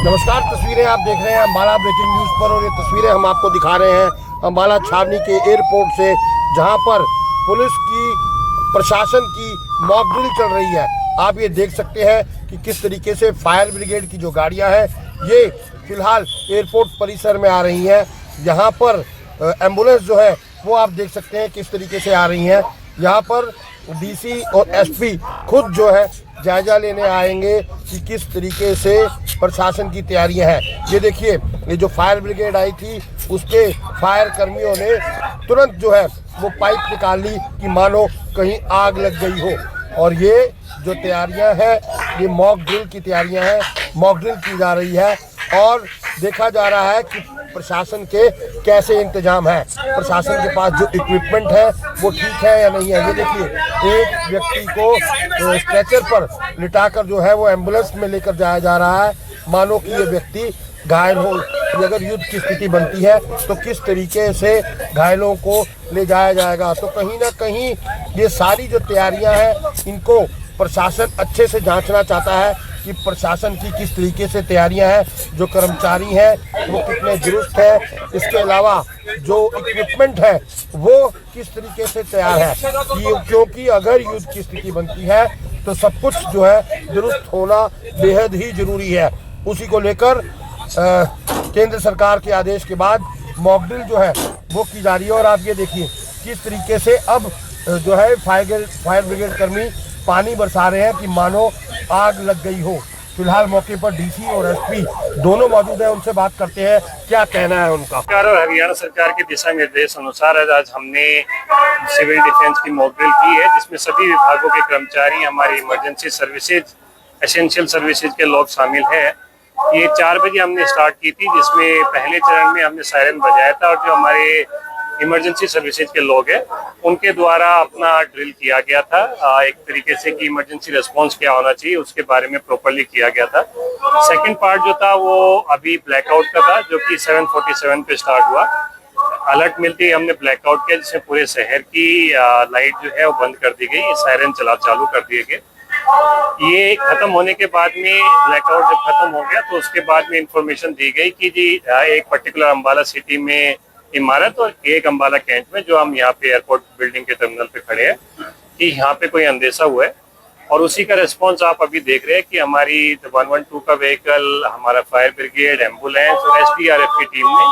नमस्कार। तस्वीरें आप देख रहे हैं अम्बाला ब्रेकिंग न्यूज़ पर और ये तस्वीरें हम आपको दिखा रहे हैं अम्बाला छावनी के एयरपोर्ट से, जहां पर पुलिस की प्रशासन की मॉक ड्रिल चल रही है। आप ये देख सकते हैं कि किस तरीके से फायर ब्रिगेड की जो गाड़ियां हैं ये फिलहाल एयरपोर्ट परिसर में आ रही हैं। यहाँ पर एम्बुलेंस जो है वो आप देख सकते हैं किस तरीके से आ रही हैं। यहाँ पर डीसी और एसपी खुद जो है जायजा लेने आएंगे कि किस तरीके से प्रशासन की तैयारियां हैं। ये देखिए, ये जो फायर ब्रिगेड आई थी उसके फायर कर्मियों ने तुरंत जो है वो पाइप निकाल ली कि मानो कहीं आग लग गई हो। और ये जो तैयारियां हैं ये मॉक ड्रिल की तैयारियां हैं, मॉक ड्रिल की जा रही है और देखा जा रहा है कि प्रशासन के कैसे इंतजाम है, प्रशासन के पास जो इक्विपमेंट है वो ठीक है या नहीं है। ये देखिए, एक व्यक्ति को स्ट्रेचर पर लिटाकर जो है वो एम्बुलेंस में लेकर जाया जा रहा है, मानो कि ये व्यक्ति घायल हो। अगर युद्ध की स्थिति बनती है तो किस तरीके से घायलों को ले जाया जाएगा। तो कहीं ना कहीं ये सारी जो तैयारियां हैं इनको प्रशासन अच्छे से जांचना चाहता है कि प्रशासन की किस तरीके से तैयारियां हैं, जो कर्मचारी हैं वो कितने दुरुस्त हैं, इसके अलावा जो इक्विपमेंट है वो किस तरीके से तैयार है। क्योंकि अगर युद्ध की स्थिति बनती है तो सब कुछ जो है दुरुस्त होना बेहद ही जरूरी है। उसी को लेकर केंद्र सरकार के आदेश के बाद मॉक ड्रिल जो है वो की जा रही है। और आप ये देखिए किस तरीके से अब जो है फायर ब्रिगेड कर्मी पानी बरसा रहे हैं कि मानो आग लग गई हो। फिलहाल मौके पर डीसी और एसपी दोनों मौजूद हैं, उनसे बात करते हैं क्या कहना है उनका। सरकार और हरियाणा सरकार के दिशा निर्देश अनुसार आज हमने सिविल डिफेंस की मॉक ड्रिल की है, जिसमें सभी विभागों के कर्मचारी, हमारी इमरजेंसी सर्विसेज, एसेंशियल सर्विसेज के लोग शामिल हैं। ये 4 बजे हमने स्टार्ट की थी, जिसमें पहले चरण में हमने सायरन बजाया था और जो हमारे इमरजेंसी सर्विसेज के लोग हैं उनके द्वारा अपना ड्रिल किया गया था। एक तरीके से कि इमरजेंसी रिस्पांस क्या होना चाहिए उसके बारे में प्रॉपर्ली किया गया था। सेकंड पार्ट जो था वो अभी ब्लैकआउट का था, जो कि 7:47 पे स्टार्ट हुआ। अलर्ट मिलते ही हमने ब्लैकआउट किया, जिसमें पूरे शहर की लाइट जो है वो बंद कर दी गई, सायरन चालू कर दिए गए। ये खत्म होने के बाद में, ब्लैकआउट जब खत्म हो गया तो उसके बाद में इंफॉर्मेशन दी गई कि जी एक पर्टिकुलर अम्बाला सिटी में इमारत और एक अम्बाला कैंट में, जो हम यहाँ पे एयरपोर्ट बिल्डिंग के टर्मिनल पे खड़े हैं, कि यहाँ पे कोई अंदेशा हुआ है। और उसी का रिस्पांस आप अभी देख रहे हैं कि हमारी 112 का व्हीकल, हमारा फायर ब्रिगेड, एम्बुलेंस और एसडीआरएफ की टीम ने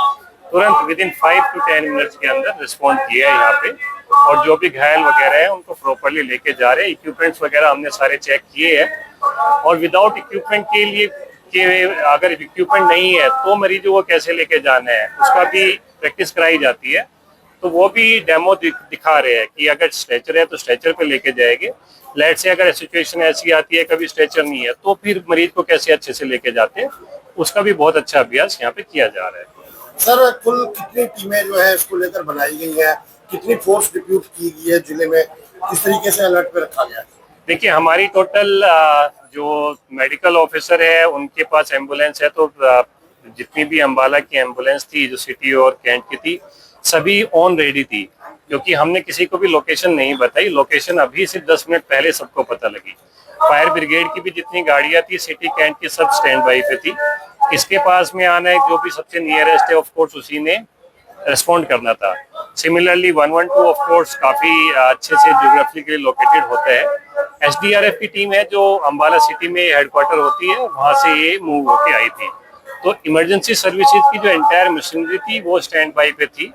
तुरंत विदिन 5 to 10 मिनट्स के अंदर रिस्पॉन्ड किया है यहाँ पे। और जो भी घायल वगैरह है उनको प्रॉपरली लेके जा रहे हैं। इक्विपमेंट्स वगैरह हमने सारे चेक किए हैं और विदाउट इक्विपमेंट के लिए कि अगर इक्विपमेंट नहीं है तो मरीजों को कैसे लेके जाना है उसका भी प्रैक्टिस कराई जाती है। तो वो भी डेमो दिखा रहे हैं कि अगर स्ट्रेचर है तो स्ट्रेचर पे लेके जाएंगे। लेट से अगर सिचुएशन ऐसी आती है कभी स्ट्रेचर नहीं है तो फिर मरीज को कैसे अच्छे से लेके जाते हैं, उसका भी बहुत अच्छा अभ्यास यहाँ पे किया जा रहा है। सर, कुल कितनी टीमें जो है इसको लेकर बनाई गई है, कितनी फोर्स डिप्यूट की गई है जिले में, किस तरीके से अलर्ट पे रखा गया है? देखिए, हमारी टोटल जो मेडिकल ऑफिसर है उनके पास एम्बुलेंस है, तो जितनी भी अम्बाला की एम्बुलेंस थी जो सिटी और कैंट की थी सभी ऑन रेडी थी, क्योंकि हमने किसी को भी लोकेशन नहीं बताई। लोकेशन अभी सिर्फ 10 मिनट पहले सबको पता लगी। फायर ब्रिगेड की भी जितनी गाड़ियां थी सिटी कैंट की सब स्टैंड बाई पे थी। इसके पास में आना है जो भी सबसे नियरेस्ट है ऑफ कोर्स उसी ने रिस्पॉन्ड करना था। सिमिलरली 112 ऑफ कोर्स काफी अच्छे से ज्योग्राफिकली लोकेटेड होता है। एसडीआरएफ की टीम है जो अम्बाला सिटी में हेडक्वार्टर होती है, वहां से ये मूव होके आई थी। तो इमरजेंसी सर्विसेज की जो एंटायर मशीनरी थी वो स्टैंड बाई पे थी।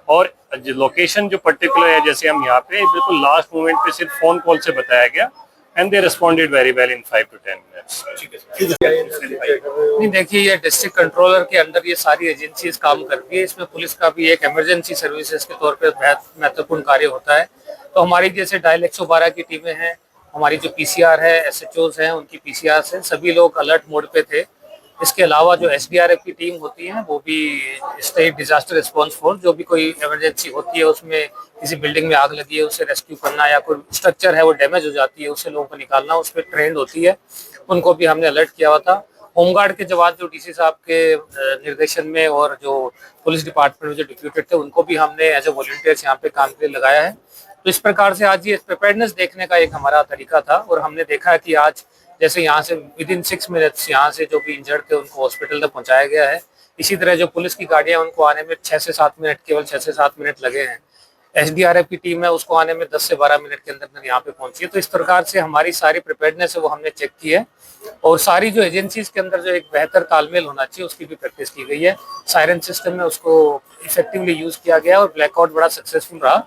और लोकेशन जो पर्टिकुलर है, जैसे हम यहाँ पे बिल्कुल लास्ट मोमेंट पे सिर्फ फोन कॉल से बताया गया and they responded very well in 5 to 10 minutes. नहीं, देखिए, ये डिस्ट्रिक्ट कंट्रोलर के अंदर ये सारी एजेंसीज काम करती है। इसमें पुलिस का भी एक इमरजेंसी सर्विसेज के तौर पे महत्वपूर्ण कार्य होता है। तो हमारी जैसे डायल 112 की टीमें हैं, हमारी जो पीसीआर है, एसएचओज हैं, उनकी पीसीआर से सभी लोग अलर्ट मोड पे थे। इसके अलावा जो एसडीआरएफ की टीम होती है वो भी स्टेट डिजास्टर रिस्पांस फोर्स, जो भी कोई इमरजेंसी होती है, उसमें किसी बिल्डिंग में आग लगी है उसे रेस्क्यू करना या कोई स्ट्रक्चर है वो डैमेज हो जाती है उससे लोगों को निकालना, उस पर ट्रेंड होती है। उनको भी हमने अलर्ट किया हुआ था। होमगार्ड के जवान जो डीसी साहब के निर्देशन में और जो पुलिस डिपार्टमेंट में जो डिप्यूटेड थे उनको भी हमने एज ए वॉलंटियर्स यहाँ पे काम के लिए लगाया है। तो इस प्रकार से आज ये प्रिपेयर्डनेस देखने का एक हमारा तरीका था और हमने देखा कि आज जैसे यहाँ से विदिन 6 मिनट्स यहाँ से जो भी इंजर्ड थे उनको हॉस्पिटल तक पहुंचाया गया है। इसी तरह जो पुलिस की गाड़ियां उनको आने में 6 से 7 मिनट, केवल 6 से 7 मिनट लगे हैं। एसडीआरएफ की टीम है, उसको आने में 10 से 12 मिनट के अंदर यहाँ पे पहुंची है। तो इस प्रकार से हमारी सारी प्रिपेयर्डनेस है वो हमने चेक की है, और सारी जो एजेंसीज के अंदर जो एक बेहतर तालमेल होना चाहिए उसकी भी प्रैक्टिस की गई है। सायरन सिस्टम में उसको इफेक्टिवली यूज किया गया और ब्लैकआउट बड़ा सक्सेसफुल रहा।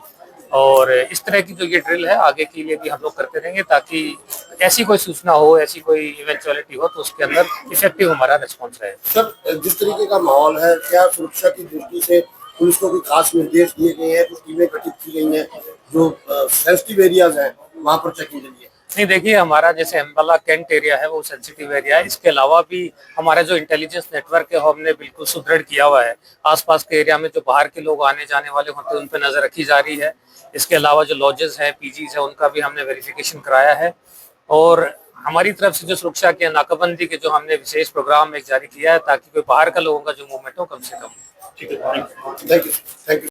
और इस तरह की जो ये ड्रिल है आगे के लिए भी हम लोग करते रहेंगे, ताकि ऐसी कोई सूचना हो, ऐसी कोई इवेंचुअलिटी हो तो उसके अंदर इफेक्टिव हमारा रिस्पॉन्स रहे। सर, जिस तरीके का माहौल है, क्या सुरक्षा की दृष्टि से पुलिस को भी खास निर्देश दिए गए हैं, कुछ टीमें गठित की गई हैं जो सेंसिटिव एरियाज हैं वहां पर चेकिंग के लिए? नहीं, देखिए हमारा जैसे अम्बाला कैंट एरिया है वो सेंसिटिव एरिया है। इसके अलावा भी हमारा जो इंटेलिजेंस नेटवर्क है हमने बिल्कुल सुदृढ़ किया हुआ है। आसपास के एरिया में जो बाहर के लोग आने जाने वाले होते हैं उन पर नजर रखी जा रही है। इसके अलावा जो लॉजेस है, पीजीज है, उनका भी हमने वेरिफिकेशन कराया है। और हमारी तरफ से जो सुरक्षा के नाकाबंदी के जो हमने विशेष प्रोग्राम एक जारी किया है ताकि कोई बाहर का लोगों का जो मूवमेंट हो कम से कम। Thank you.